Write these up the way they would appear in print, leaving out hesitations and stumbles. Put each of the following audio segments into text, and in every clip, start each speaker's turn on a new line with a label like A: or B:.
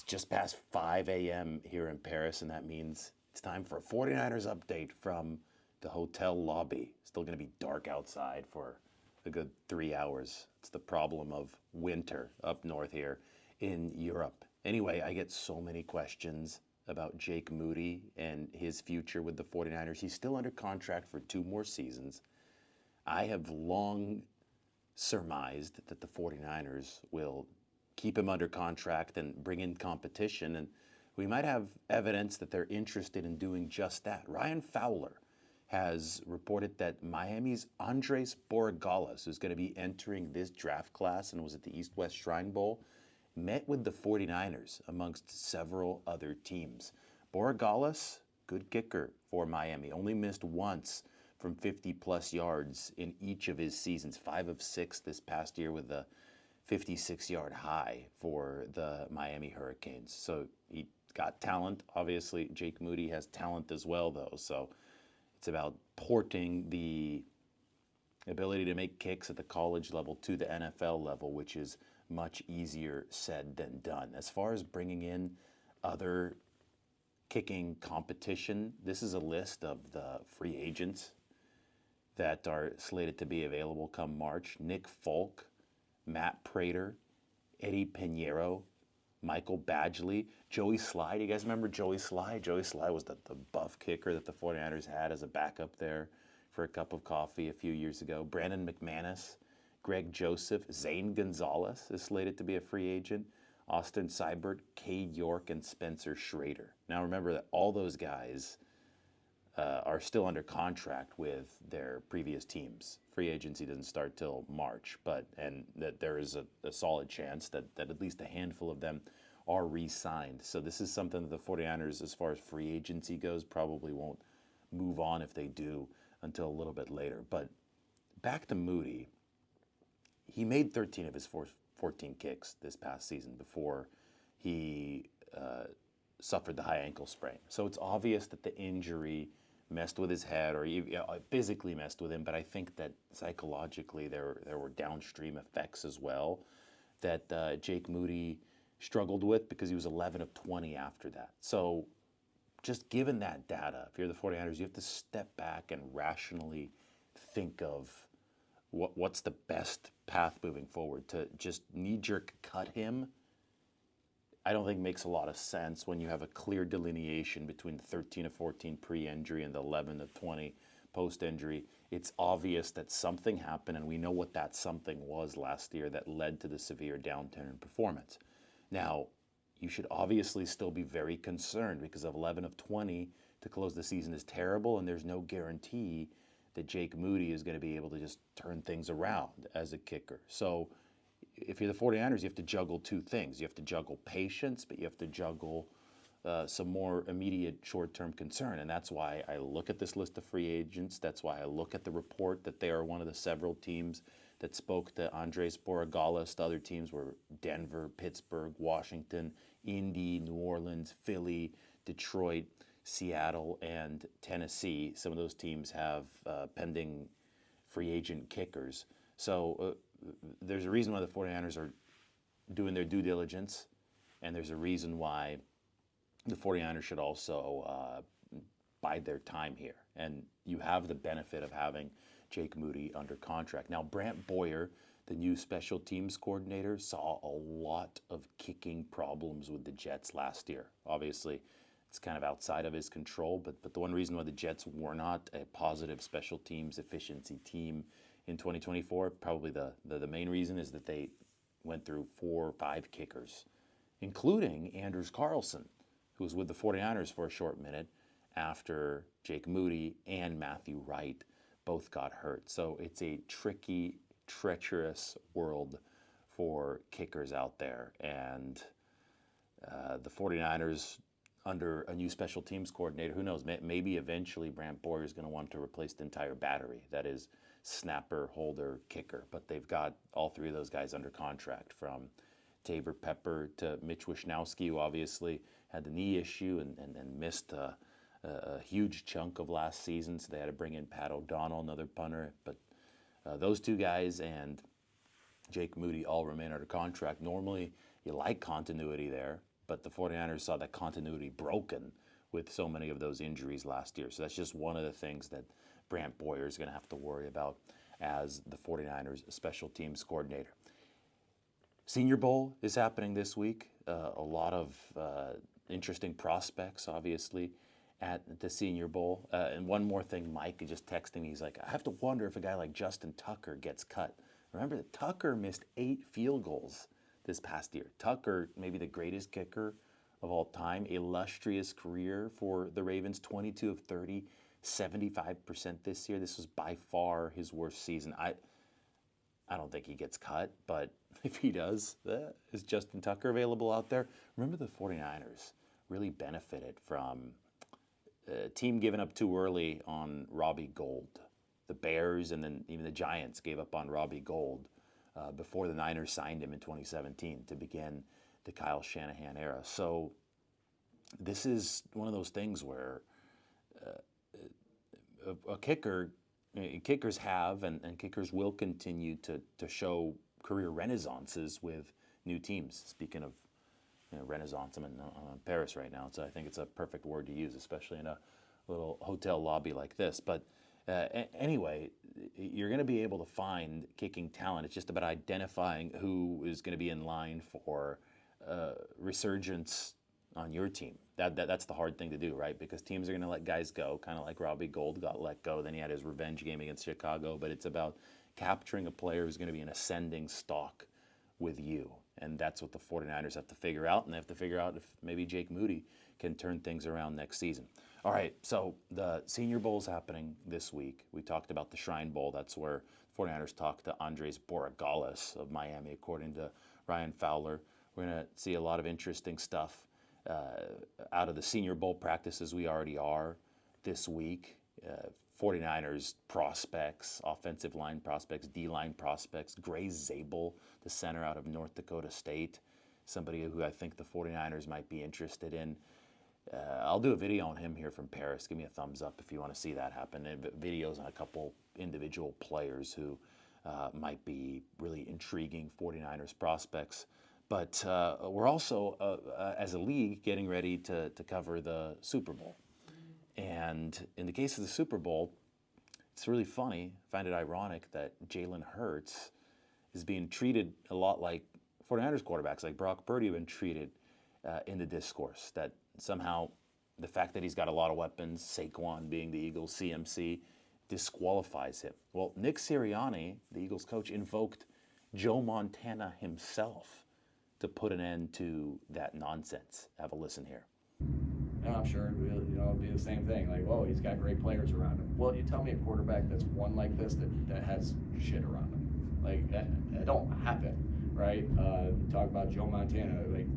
A: just past 5 a.m. here in Paris, and that means it's time for a 49ers update from the hotel lobby. Still going to be dark outside for a good 3 hours. It's the problem of winter up north here in Europe. Anyway, I get so many questions about Jake Moody and his future with the 49ers. He's still under contract for 2 more seasons. I have long surmised that the 49ers will keep him under contract and bring in competition, and we might have evidence that they're interested in doing just that. Ryan Fowler has reported that Miami's Andres Borregales, who's going to be entering this draft class and was at the East-West Shrine Bowl, met with the 49ers amongst several other teams. Borregales, good kicker for Miami, only missed once from 50-plus yards in each of his seasons, 5 of 6 this past year with a 56-yard high for the Miami Hurricanes. So he got talent. Obviously, Jake Moody has talent as well, though. So it's about porting the ability to make kicks at the college level to the NFL level, which is much easier said than done. As far as bringing in other kicking competition, this is a list of the free agents that are slated to be available come March. Nick Folk, Matt Prater, Eddie Pinheiro, Michael Badgley, Joey Sly. Do you guys remember Joey Sly? Joey Sly was the buff kicker that the 49ers had as a backup there for a cup of coffee a few years ago. Brandon McManus, Greg Joseph, Zane Gonzalez is slated to be a free agent. Austin Seibert, Cade York, and Spencer Schrader. Now remember that all those guys are still under contract with their previous teams. Free agency doesn't start till March, and that there is a solid chance that at least a handful of them are re-signed. So this is something that the 49ers, as far as free agency goes, probably won't move on, if they do, until a little bit later. But back to Moody, he made 13 of his 14 kicks this past season before he suffered the high ankle sprain. So it's obvious that the injury messed with his head, or physically messed with him, but I think that psychologically there were downstream effects as well that Jake Moody struggled with, because he was 11 of 20 after that. So just given that data, if you're the 49ers, you have to step back and rationally think of what's the best path moving forward. To just knee-jerk cut him, I don't think makes a lot of sense when you have a clear delineation between the 13 of 14 pre-injury and the 11 of 20 post-injury. It's obvious that something happened, and we know what that something was last year that led to the severe downturn in performance. Now, you should obviously still be very concerned, because of 11 of 20 to close the season is terrible, and there's no guarantee that Jake Moody is going to be able to just turn things around as a kicker. So if you're the 49ers, you have to juggle 2 things. You have to juggle patience, but you have to juggle some more immediate short-term concern. And that's why I look at this list of free agents. That's why I look at the report that they are one of the several teams that spoke to Andres Borregales. The other teams were Denver, Pittsburgh, Washington, Indy, New Orleans, Philly, Detroit, Seattle, and Tennessee. Some of those teams have pending free agent kickers. So there's a reason why the 49ers are doing their due diligence, and there's a reason why the 49ers should also bide their time here. And you have the benefit of having Jake Moody under contract. Now, Brant Boyer, the new special teams coordinator, saw a lot of kicking problems with the Jets last year. Obviously, it's kind of outside of his control, but the one reason why the Jets were not a positive special teams efficiency team in 2024, probably the main reason, is that they went through 4 or 5 kickers, including Anders Carlson, who was with the 49ers for a short minute after Jake Moody and Matthew Wright both got hurt. So it's a tricky, treacherous world for kickers out there. And the 49ers, under a new special teams coordinator, who knows, maybe eventually Brant Boyer is going to want to replace the entire battery. That is snapper, holder, kicker. But they've got all 3 of those guys under contract, from Tabor Pepper to Mitch Wishnowsky, who obviously had the knee issue and missed a huge chunk of last season. So they had to bring in Pat O'Donnell, another punter. But those 2 guys and Jake Moody all remain under contract. Normally, you like continuity there. but the 49ers saw that continuity broken with so many of those injuries last year. So that's just one of the things that Brant Boyer is going to have to worry about as the 49ers special teams coordinator. Senior Bowl is happening this week. A lot of interesting prospects, obviously, at the Senior Bowl. And one more thing, Mike is just texting me. He's like, I have to wonder if a guy like Justin Tucker gets cut. Remember that Tucker missed 8 field goals this past year. Tucker, maybe the greatest kicker of all time, illustrious career for the Ravens, 22 of 30, 75% this year. This was by far his worst season. I don't think he gets cut, but if he does, is Justin Tucker available out there? Remember the 49ers really benefited from a team giving up too early on Robbie Gould. The Bears and then even the Giants gave up on Robbie Gould before the Niners signed him in 2017 to begin the Kyle Shanahan era. So this is one of those things where a kicker, kickers have and kickers will continue to show career renaissances with new teams. Speaking of renaissance, I'm in Paris right now, so I think it's a perfect word to use, especially in a little hotel lobby like this. But anyway, you're going to be able to find kicking talent. It's just about identifying who is going to be in line for resurgence on your team. That's the hard thing to do, right? Because teams are going to let guys go, kind of like Robbie Gould got let go. Then he had his revenge game against Chicago. But it's about capturing a player who's going to be an ascending stock with you. And that's what the 49ers have to figure out. And they have to figure out if maybe Jake Moody can turn things around next season. All right, so the Senior Bowl is happening this week. We talked about the Shrine Bowl. That's where the 49ers talked to Andres Borregales of Miami, according to Ryan Fowler. We're going to see a lot of interesting stuff out of the Senior Bowl practices we already are this week. 49ers prospects, offensive line prospects, D-line prospects. Gray Zabel, the center out of North Dakota State, somebody who I think the 49ers might be interested in. I'll do a video on him here from Paris. Give me a thumbs up if you want to see that happen. And videos on a couple individual players who might be really intriguing 49ers prospects. But we're also, as a league, getting ready to cover the Super Bowl. And in the case of the Super Bowl, it's really funny. I find it ironic that Jalen Hurts is being treated a lot like 49ers quarterbacks, like Brock Purdy, have been treated in the discourse. That somehow the fact that he's got a lot of weapons, Saquon being the Eagles' CMC, disqualifies him. Well, Nick Sirianni, the Eagles coach, invoked Joe Montana himself to put an end to that nonsense. Have a listen here.
B: And I'm sure it'd be the same thing. Like, well, he's got great players around him. Well, you tell me a quarterback that's won like this that has shit around him. Like, that don't happen, right? Talk about Joe Montana. Like,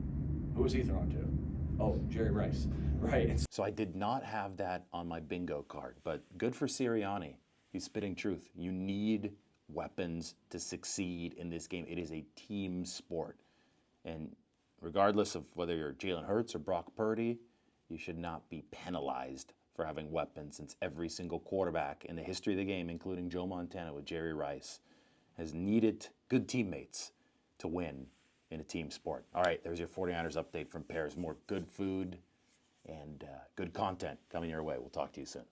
B: who was he throwing to? Oh, Jerry Rice, right?
A: So I did not have that on my bingo card, but good for Sirianni. He's spitting truth. You need weapons to succeed in this game. It is a team sport. And regardless of whether you're Jalen Hurts or Brock Purdy, you should not be penalized for having weapons, since every single quarterback in the history of the game, including Joe Montana with Jerry Rice, has needed good teammates to win in a team sport. All right, there's your 49ers update from Paris. More good food and good content coming your way. We'll talk to you soon.